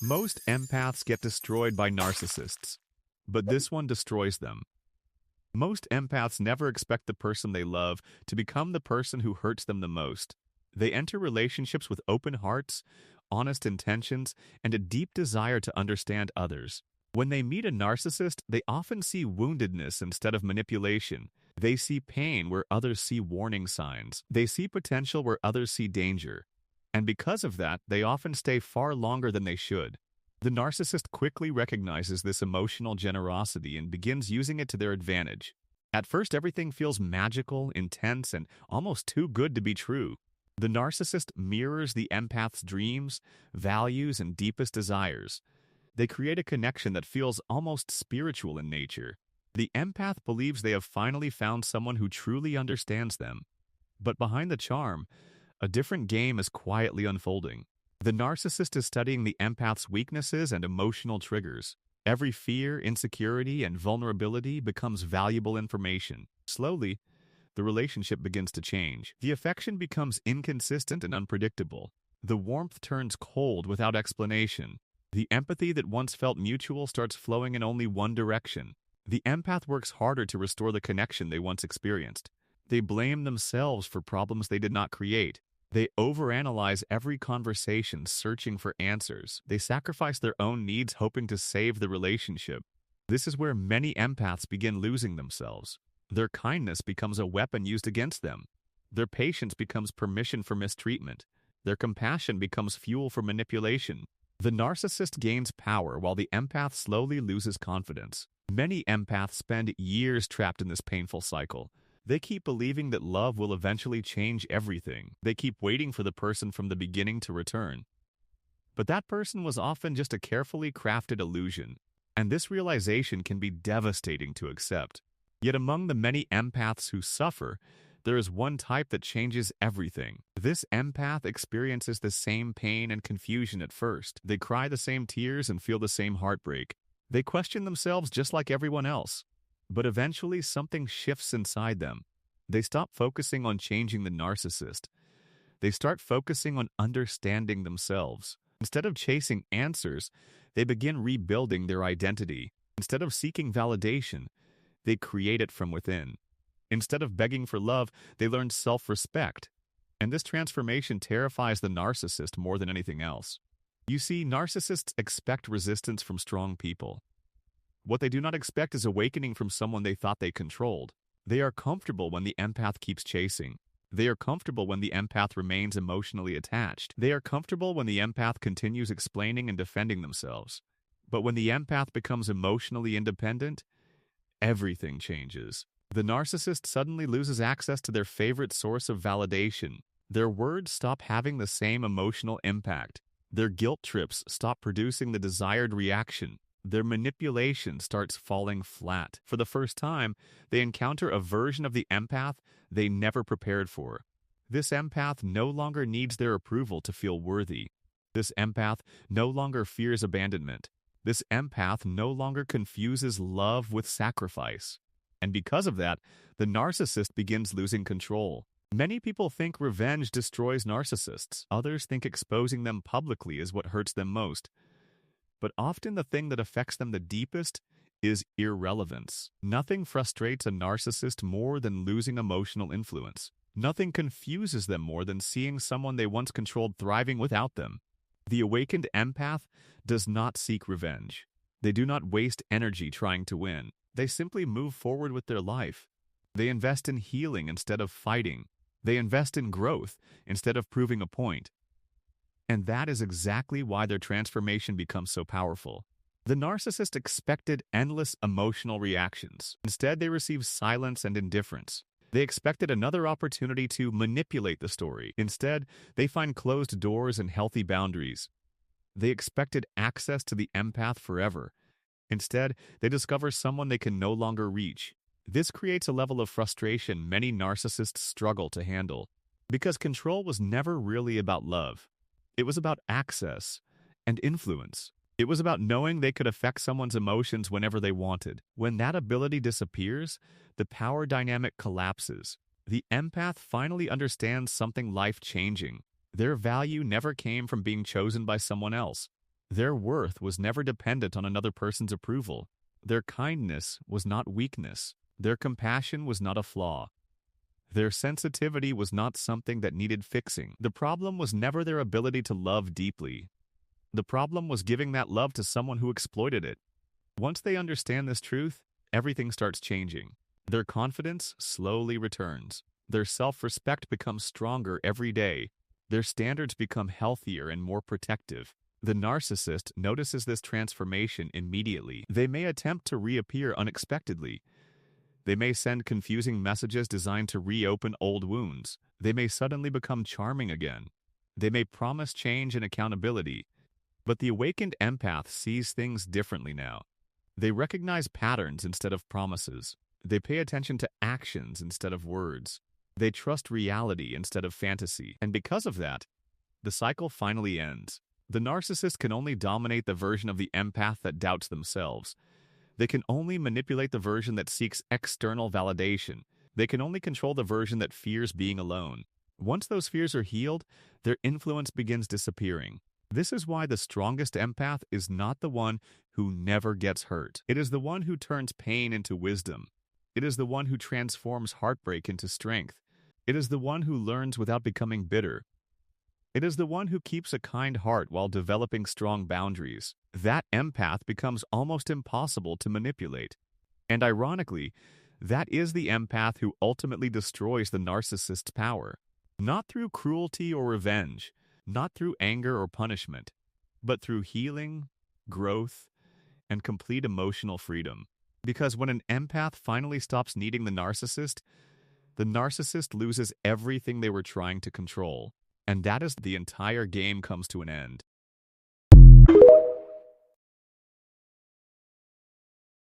Most empaths get destroyed by narcissists, but this one destroys them. Most empaths never expect the person they love to become the person who hurts them the most. They enter relationships with open hearts, honest intentions, and a deep desire to understand others. When they meet a narcissist, they often see woundedness instead of manipulation. They see pain where others see warning signs. They see potential where others see danger. And because of that, they often stay far longer than they should. The narcissist quickly recognizes this emotional generosity and begins using it to their advantage. At first, everything feels magical, intense, and almost too good to be true. The narcissist mirrors the empath's dreams, values, and deepest desires. They create a connection that feels almost spiritual in nature. The empath believes they have finally found someone who truly understands them. But behind the charm, a different game is quietly unfolding. The narcissist is studying the empath's weaknesses and emotional triggers. Every fear, insecurity, and vulnerability becomes valuable information. Slowly, the relationship begins to change. The affection becomes inconsistent and unpredictable. The warmth turns cold without explanation. The empathy that once felt mutual starts flowing in only one direction. The empath works harder to restore the connection they once experienced. They blame themselves for problems they did not create. They overanalyze every conversation, searching for answers. They sacrifice their own needs, hoping to save the relationship. This is where many empaths begin losing themselves. Their kindness becomes a weapon used against them. Their patience becomes permission for mistreatment. Their compassion becomes fuel for manipulation. The narcissist gains power while the empath slowly loses confidence. Many empaths spend years trapped in this painful cycle. They keep believing that love will eventually change everything. They keep waiting for the person from the beginning to return. But that person was often just a carefully crafted illusion, and this realization can be devastating to accept. Yet among the many empaths who suffer, there is one type that changes everything. This empath experiences the same pain and confusion at first. They cry the same tears and feel the same heartbreak. They question themselves just like everyone else. But eventually, something shifts inside them. They stop focusing on changing the narcissist. They start focusing on understanding themselves. Instead of chasing answers, they begin rebuilding their identity. Instead of seeking validation, they create it from within. Instead of begging for love, they learn self-respect. And this transformation terrifies the narcissist more than anything else. You see, narcissists expect resistance from strong people. What they do not expect is awakening from someone they thought they controlled. They are comfortable when the empath keeps chasing. They are comfortable when the empath remains emotionally attached. They are comfortable when the empath continues explaining and defending themselves. But when the empath becomes emotionally independent, everything changes. The narcissist suddenly loses access to their favorite source of validation. Their words stop having the same emotional impact. Their guilt trips stop producing the desired reaction. Their manipulation starts falling flat. For the first time, they encounter a version of the empath they never prepared for. This empath no longer needs their approval to feel worthy. This empath no longer fears abandonment. This empath no longer confuses love with sacrifice. And because of that, the narcissist begins losing control. Many people think revenge destroys narcissists. Others think exposing them publicly is what hurts them most. But often the thing that affects them the deepest is irrelevance. Nothing frustrates a narcissist more than losing emotional influence. Nothing confuses them more than seeing someone they once controlled thriving without them. The awakened empath does not seek revenge. They do not waste energy trying to win. They simply move forward with their life. They invest in healing instead of fighting. They invest in growth instead of proving a point. And that is exactly why their transformation becomes so powerful. The narcissist expected endless emotional reactions. Instead, they received silence and indifference. They expected another opportunity to manipulate the story. Instead, they find closed doors and healthy boundaries. They expected access to the empath forever. Instead, they discover someone they can no longer reach. This creates a level of frustration many narcissists struggle to handle. Because control was never really about love. It was about access and influence. It was about knowing they could affect someone's emotions whenever they wanted. When that ability disappears, the power dynamic collapses. The empath finally understands something life-changing. Their value never came from being chosen by someone else. Their worth was never dependent on another person's approval. Their kindness was not weakness. Their compassion was not a flaw. Their sensitivity was not something that needed fixing. The problem was never their ability to love deeply. The problem was giving that love to someone who exploited it. Once they understand this truth, everything starts changing. Their confidence slowly returns. Their self-respect becomes stronger every day. Their standards become healthier and more protective. The narcissist notices this transformation immediately. They may attempt to reappear unexpectedly. They may send confusing messages designed to reopen old wounds. They may suddenly become charming again. They may promise change and accountability. But the awakened empath sees things differently now. They recognize patterns instead of promises. They pay attention to actions instead of words. They trust reality instead of fantasy. And because of that, the cycle finally ends. The narcissist can only dominate the version of the empath that doubts themselves. They can only manipulate the version that seeks external validation. They can only control the version that fears being alone. Once those fears are healed, their influence begins disappearing. This is why the strongest empath is not the one who never gets hurt. It is the one who turns pain into wisdom. It is the one who transforms heartbreak into strength. It is the one who learns without becoming bitter. It is the one who keeps a kind heart while developing strong boundaries. That empath becomes almost impossible to manipulate. And ironically, that is the empath who ultimately destroys the narcissist's power. Not through cruelty or revenge, not through anger or punishment, but through healing, growth, and complete emotional freedom. Because when an empath finally stops needing the narcissist loses everything they were trying to control. And that is the entire game comes to an end.